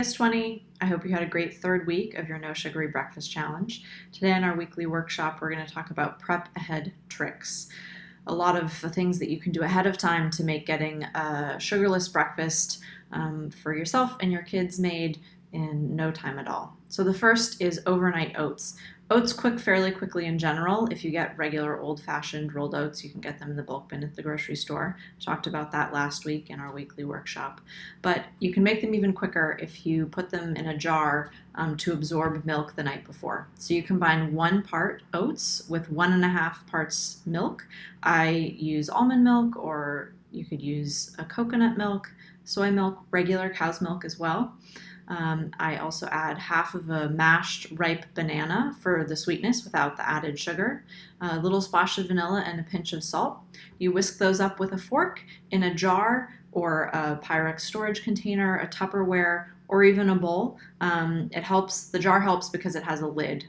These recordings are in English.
PS20. I hope you had a great third week of your No Sugary Breakfast Challenge. Today in our weekly workshop, we're going to talk about prep ahead tricks. A lot of things that you can do ahead of time to make getting a sugarless breakfast for yourself and your kids made in no time at all. So the first is overnight oats. Oats cook fairly quickly in general. If you get regular old-fashioned rolled oats, you can get them in the bulk bin at the grocery store. I talked about that last week in our weekly workshop. But you can make them even quicker if you put them in a jar to absorb milk the night before. So you combine 1 part oats with 1.5 parts milk. I use almond milk, or you could use a coconut milk, soy milk, regular cow's milk as well. I also add half of a mashed ripe banana for the sweetness without the added sugar, a little splash of vanilla, and a pinch of salt. You whisk those up with a fork in a jar or a Pyrex storage container, a Tupperware, or even a bowl. The jar helps because it has a lid,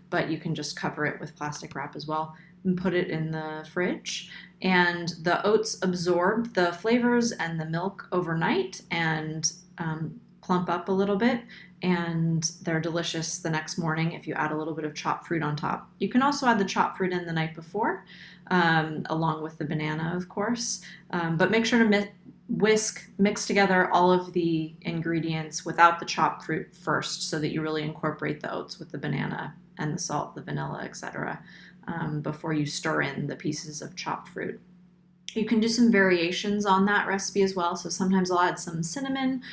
but you can just cover it with plastic wrap as well and put it in the fridge. And the oats absorb the flavors and the milk overnight and plump up a little bit, and they're delicious the next morning if you add a little bit of chopped fruit on top. You can also add the chopped fruit in the night before, along with the banana, of course, but make sure to mix together all of the ingredients without the chopped fruit first, so that you really incorporate the oats with the banana and the salt, the vanilla, etc., before you stir in the pieces of chopped fruit. You can do some variations on that recipe as well. So sometimes I'll add some cinnamon,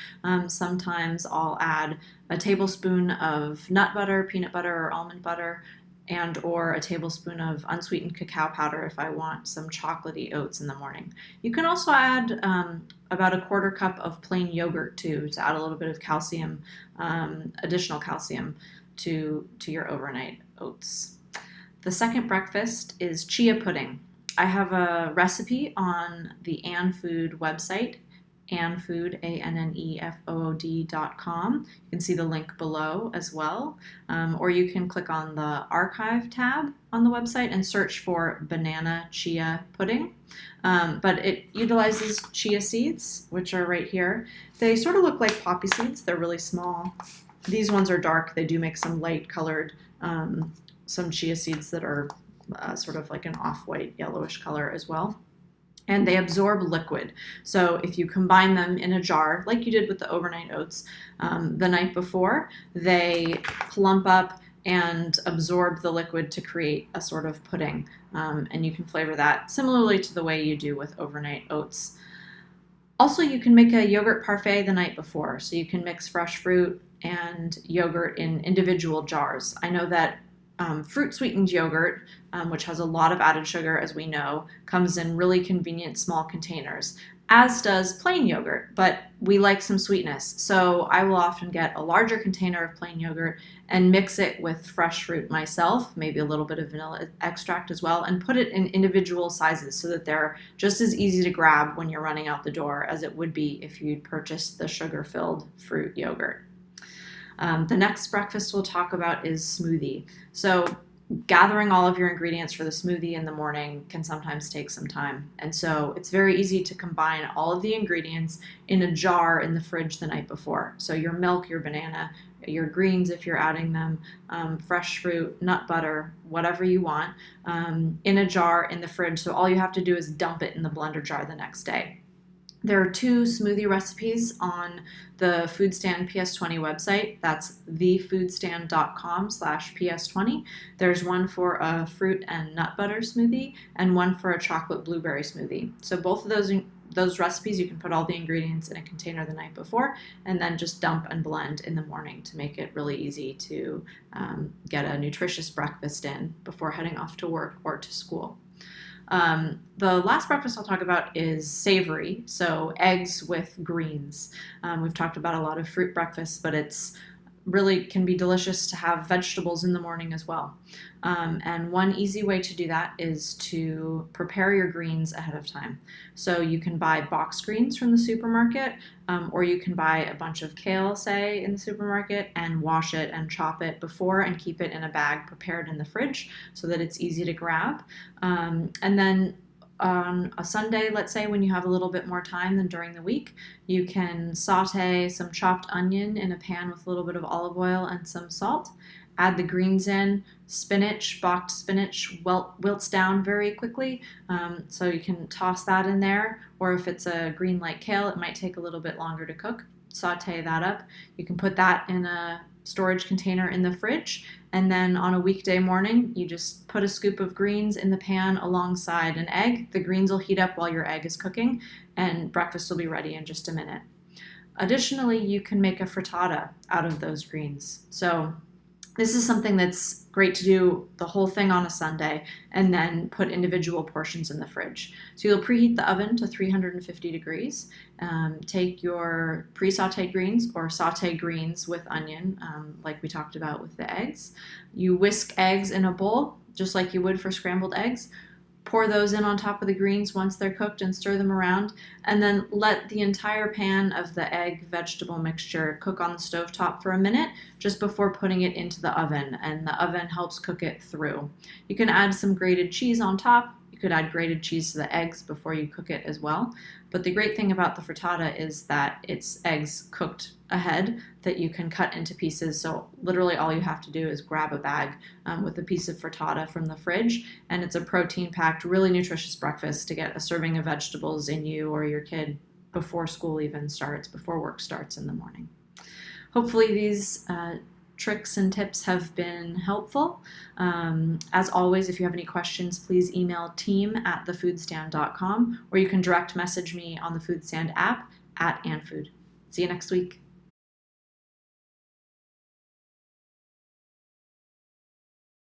sometimes I'll add a tablespoon of nut butter, peanut butter, or almond butter, and or a tablespoon of unsweetened cacao powder if I want some chocolatey oats in the morning. You can also add about a 1/4 cup of plain yogurt too, to add a little bit of calcium, additional calcium to your overnight oats. The second breakfast is chia pudding. I have a recipe on the AnnFood website, AnnFood, ANNEFOOD.com. You can see the link below as well, or you can click on the archive tab on the website and search for banana chia pudding. But it utilizes chia seeds, which are right here. They sort of look like poppy seeds. They're really small. These ones are dark. They do make some light colored, some chia seeds that are sort of like an off-white yellowish color as well. And they absorb liquid. So if you combine them in a jar, like you did with the overnight oats the night before, they plump up and absorb the liquid to create a sort of pudding. And you can flavor that similarly to the way you do with overnight oats. Also, you can make a yogurt parfait the night before. So you can mix fresh fruit and yogurt in individual jars. I know that fruit sweetened yogurt, which has a lot of added sugar, as we know, comes in really convenient small containers, as does plain yogurt, but we like some sweetness. So I will often get a larger container of plain yogurt and mix it with fresh fruit myself, maybe a little bit of vanilla extract as well, and put it in individual sizes so that they're just as easy to grab when you're running out the door as it would be if you'd purchased the sugar-filled fruit yogurt. The next breakfast we'll talk about is smoothie. So gathering all of your ingredients for the smoothie in the morning can sometimes take some time. And so it's very easy to combine all of the ingredients in a jar in the fridge the night before. So your milk, your banana, your greens if you're adding them, fresh fruit, nut butter, whatever you want, in a jar in the fridge. So all you have to do is dump it in the blender jar the next day. There are 2 smoothie recipes on the Food Stand PS20 website. That's thefoodstand.com/PS20. There's one for a fruit and nut butter smoothie and one for a chocolate blueberry smoothie. So both of those recipes, you can put all the ingredients in a container the night before and then just dump and blend in the morning to make it really easy to get a nutritious breakfast in before heading off to work or to school. The last breakfast I'll talk about is savory, so eggs with greens. We've talked about a lot of fruit breakfasts, but it's really can be delicious to have vegetables in the morning as well. And one easy way to do that is to prepare your greens ahead of time. So you can buy box greens from the supermarket, or you can buy a bunch of kale, say, in the supermarket and wash it and chop it before and keep it in a bag prepared in the fridge so that it's easy to grab. And then on a Sunday, let's say, when you have a little bit more time than during the week, you can saute some chopped onion in a pan with a little bit of olive oil and some salt. Add the greens in. Spinach, bok spinach, wilts down very quickly, so you can toss that in there. Or if it's a green like kale, it might take a little bit longer to cook. Saute that up. You can put that in a storage container in the fridge, and then on a weekday morning, you just put a scoop of greens in the pan alongside an egg. The greens will heat up while your egg is cooking, and breakfast will be ready in just a minute. Additionally, you can make a frittata out of those greens. So this is something that's great to do the whole thing on a Sunday and then put individual portions in the fridge. So you'll preheat the oven to 350 degrees. Take your pre-sauteed greens or saute greens with onion, like we talked about with the eggs. You whisk eggs in a bowl, just like you would for scrambled eggs. Pour those in on top of the greens once they're cooked and stir them around, and then let the entire pan of the egg vegetable mixture cook on the stovetop for a minute just before putting it into the oven, and the oven helps cook it through. You can add some grated cheese on top. You could add grated cheese to the eggs before you cook it as well. But the great thing about the frittata is that it's eggs cooked ahead that you can cut into pieces. So literally all you have to do is grab a bag with a piece of frittata from the fridge, and it's a protein-packed, really nutritious breakfast to get a serving of vegetables in you or your kid before school even starts, before work starts in the morning. Hopefully these tricks and tips have been helpfood. As always, if you have any questions, please email team@thefoodstand.com, or you can direct message me on the Food Stand app @AnnFood. See you next week.